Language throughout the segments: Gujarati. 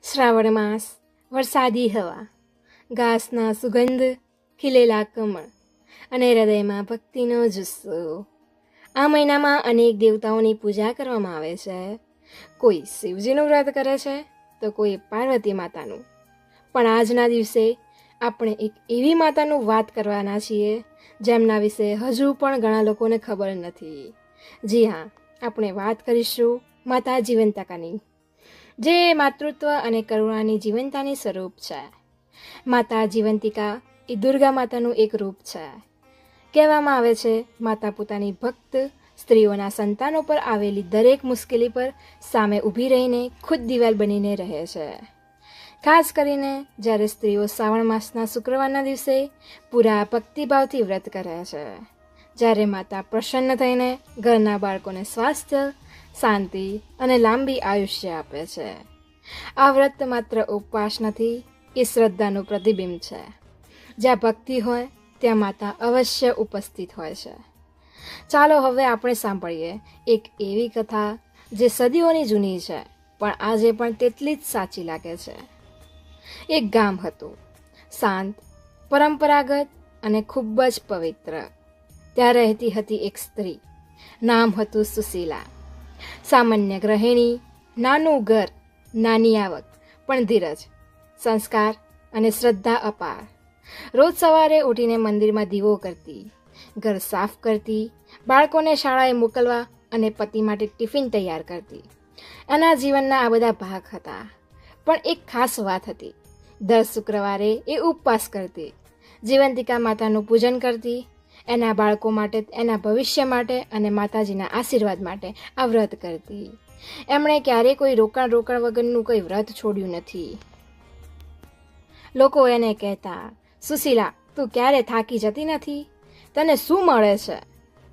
શ્રાવણ માસ, વરસાદી હવા, ઘાસના સુગંધ, ખીલેલા કમળ અને હૃદયમાં ભક્તિનો જુસ્સો. આ મહિનામાં અનેક દેવતાઓની પૂજા કરવામાં આવે છે. કોઈ શિવજીનું વ્રત કરે છે તો કોઈ પાર્વતી માતાનું. પણ આજના દિવસે આપણે એક એવી માતાનું વાત કરવાના છીએ જેમના વિશે હજુ પણ ઘણા લોકોને ખબર નથી. જી હા, આપણે વાત કરીશું માતા જીવંતિકાની, જે માતૃત્વ અને કરુણાની જીવંતાની સ્વરૂપ છે. માતા જીવંતિકા એ દુર્ગા માતાનું એક રૂપ છે. કહેવામાં આવે છે માતા પોતાની ભક્ત સ્ત્રીઓના સંતાનો પર આવેલી દરેક મુશ્કેલી પર સામે ઊભી રહીને ખુદ દિવાલ બનીને રહે છે. ખાસ કરીને જ્યારે સ્ત્રીઓ શ્રાવણ માસના શુક્રવારના દિવસે પૂરા ભક્તિભાવથી વ્રત કરે છે, જ્યારે માતા પ્રસન્ન થઈને ઘરના બાળકોને સ્વાસ્થ્ય, શાંતિ અને લાંબી આયુષ્ય આપે છે. આ વ્રત માત્ર ઉપવાસ નથી, એ શ્રદ્ધાનું પ્રતિબિંબ છે. જ્યાં ભક્તિ હોય ત્યાં માતા અવશ્ય ઉપસ્થિત હોય છે. ચાલો હવે આપણે સાંભળીએ એક એવી કથા જે સદીઓની જૂની છે, પણ આજે પણ તેટલી જ સાચી લાગે છે. એક ગામ હતું, શાંત, પરંપરાગત અને ખૂબ જ પવિત્ર. ત્યાં રહેતી હતી એક સ્ત્રી. નામ હતું સુશીલા. સામાન્ય ગૃહિણી, નાનું ઘર, નાની આવક, પણ ધીરજ, સંસ્કાર અને શ્રદ્ધા અપાર. રોજ સવારે ઉઠીને મંદિરમાં દીવો કરતી, ઘર સાફ કરતી, બાળકોને શાળાએ મોકલવા અને પતિ માટે ટિફિન તૈયાર કરતી. એના જીવનના આ બધા ભાગ હતા, પણ એક ખાસ વાત હતી. દર શુક્રવારે એ ઉપવાસ કરતી, જીવંતિકા માતાનું પૂજન કરતી, એના બાળકો માટે, એના ભવિષ્ય માટે અને માતાજીના આશીર્વાદ માટે આ વ્રત કરતી. એમણે ક્યારેય કોઈ રોકાણ વગરનું કોઈ વ્રત છોડ્યું નથી. લોકો એને કહેતા, સુશીલા, તું ક્યારે થાકી જતી નથી? તને શું મળે છે?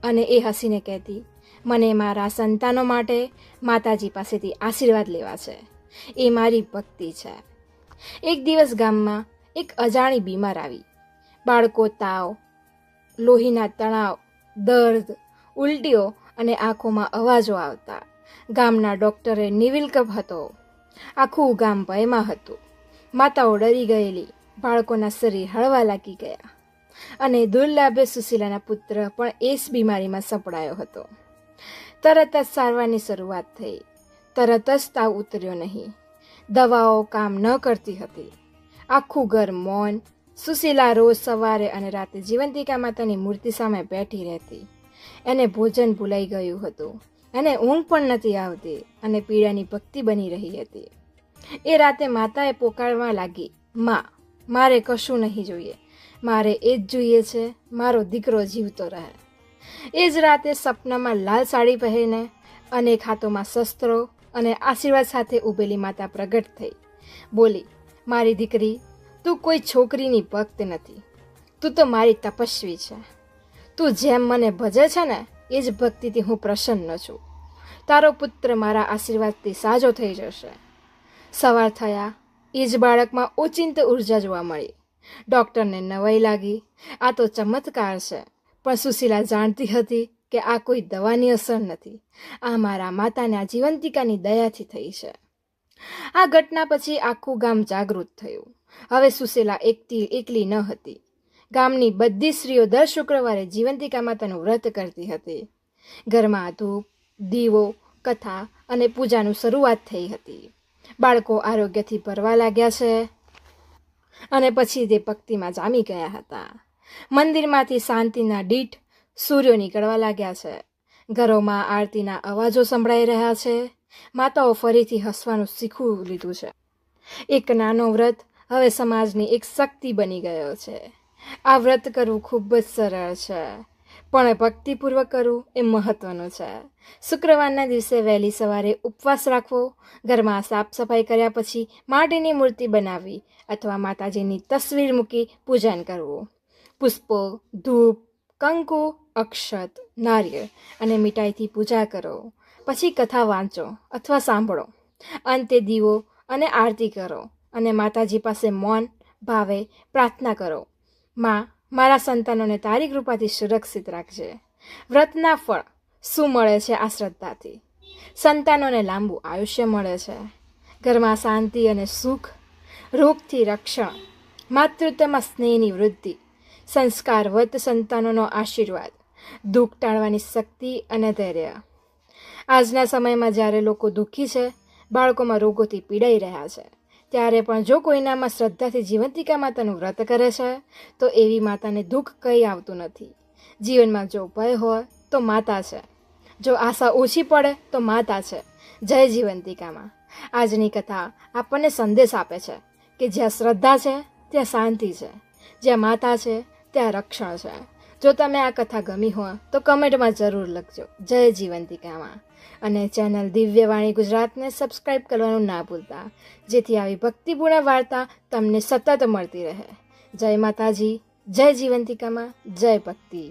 અને એ હસીને કહેતી, મને મારા સંતાનો માટે માતાજી પાસેથી આશીર્વાદ લેવા છે. એ મારી ભક્તિ છે. એક દિવસ ગામમાં એક અજાણી બીમાર આવી. બાળકો તાવ, લોહીના તણાવ, દર્દ, ઉલટીઓ અને આંખોમાં અવાજો આવતા. ગામના ડૉક્ટરે નિર્વિકલ્પ હતો. આખું ગામ ભયમાં હતું. માતાઓ ડરી ગયેલી, બાળકોના શરીર હળવા લાગી ગયા અને દુર્લભે સુશીલાના પુત્ર પણ એ જ બીમારીમાં સપડાયો હતો. તરત જ સારવારની શરૂઆત થઈ. તરત જ તાવ ઉતર્યો નહીં. દવાઓ કામ ન કરતી હતી. આખું ઘર મૌન. સુશીલા રોજ સવારે અને રાતે જીવંતિકા માતાની મૂર્તિ સામે બેઠી રહેતી. એને ભોજન ભૂલાઈ ગયું હતું, એને ઊંઘ પણ નથી આવતી અને પીડાની ભક્તિ બની રહી હતી. એ રાતે માતાએ પોકારવા લાગી, માં, મારે કશું નહીં જોઈએ, મારે એ જ જોઈએ છે, મારો દીકરો જીવતો રહે. એ જ રાતે સપનામાં લાલ સાડી પહેરીને અનેક હાથોમાં શસ્ત્રો અને આશીર્વાદ સાથે ઊભેલી માતા પ્રગટ થઈ. બોલી, મારી દીકરી, તું કોઈ છોકરીની ભક્ત નથી, તું તો મારી તપસ્વી છે. તું જેમ મને ભજે છે ને એ જ ભક્તિથી હું પ્રસન્ન છું. તારો પુત્ર મારા આશીર્વાદથી સાજો થઈ જશે. સવાર થયા, એ જ બાળકમાં ઓચિંત ઉર્જા જોવા મળી. ડૉક્ટરને નવાઈ લાગી. આ તો ચમત્કાર છે. પણ સુશીલા જાણતી હતી કે આ કોઈ દવાની અસર નથી, આ મારા માતાના જીવંતિકાની દયાથી થઈ છે. આ ઘટના પછી આખું ગામ જાગૃત થયું. હવે સુશીલા એકલી ન હતી. ગામની બધી સ્ત્રીઓ દર શુક્રવારે જીવંતિકા માતાનું વ્રત કરતી હતી. ઘરમાં ધૂપ, દીવો, કથા અને પૂજાનું શરૂઆત થઈ હતી. બાળકો આરોગ્યથી ભરવા લાગ્યા છે અને પછી તે ભક્તિમાં જામી ગયા હતા. મંદિરમાંથી શાંતિના દીઠ સૂર્યો નીકળવા લાગ્યા છે. ઘરોમાં આરતીના અવાજો સંભળાઈ રહ્યા છે. માતાઓ ફરીથી હસવાનું શીખવું લીધું છે. એક નાનો વ્રત હવે સમાજની એક શક્તિ બની ગયો છે. આ વ્રત કરવું ખૂબ જ સરળ છે, પણ ભક્તિપૂર્વક કરવું એ મહત્વનું છે. શુક્રવારના દિવસે વહેલી સવારે ઉપવાસ રાખવો, ઘરમાં સાફ સફાઈ કર્યા પછી માટીની મૂર્તિ બનાવવી અથવા માતાજીની તસવીર મૂકી પૂજન કરવું. પુષ્પો, ધૂપ, કંકુ, અક્ષત, નારિયેળ અને મીઠાઈથી પૂજા કરો. પછી કથા વાંચો અથવા સાંભળો. અંતે દીવો અને આરતી કરો અને માતાજી પાસે મૌન ભાવે પ્રાર્થના કરો, માં, મારા સંતાનોને તારી કૃપાથી સુરક્ષિત રાખજે. વ્રતના ફળ શું મળે છે? આ શ્રદ્ધાથી સંતાનોને લાંબુ આયુષ્ય મળે છે. ઘરમાં શાંતિ અને સુખ, રોગથી રક્ષણ, માતૃત્વમાં સ્નેહની વૃદ્ધિ, સંસ્કારવત સંતાનોનો આશીર્વાદ, દુઃખ ટાળવાની શક્તિ અને ધૈર્ય. આજના સમયમાં જ્યારે લોકો દુઃખી છે, બાળકોમાં રોગોથી પીડાઈ રહ્યા છે, ત્યારે પણ જો કોઈનામાં શ્રદ્ધાથી જીવંતિકા માતાનું વ્રત કરે છે તો એવી માતાને દુઃખ કંઈ આવતું નથી. જીવનમાં જો ભય હોય તો માતા છે, જો આશા ઓછી પડે તો માતા છે. જય જીવંતિકામાં. આજની કથા આપણને સંદેશ આપે છે કે જ્યાં શ્રદ્ધા છે ત્યાં શાંતિ છે, જ્યાં માતા છે ત્યાં રક્ષણ છે. જો તમે આ કથા ગમી હોય તો કમેન્ટમાં જરૂર લખજો જય જીવંતિકામાં. અને ચેનલ દિવ્યવાણી ગુજરાતને સબસ્ક્રાઈબ કરવાનું ના ભૂલતા, જેથી આવી ભક્તિપૂર્ણ વાર્તા તમને સતત મળતી રહે. જય માતાજી, જય જીવંતિકામાં, જય ભક્તિ.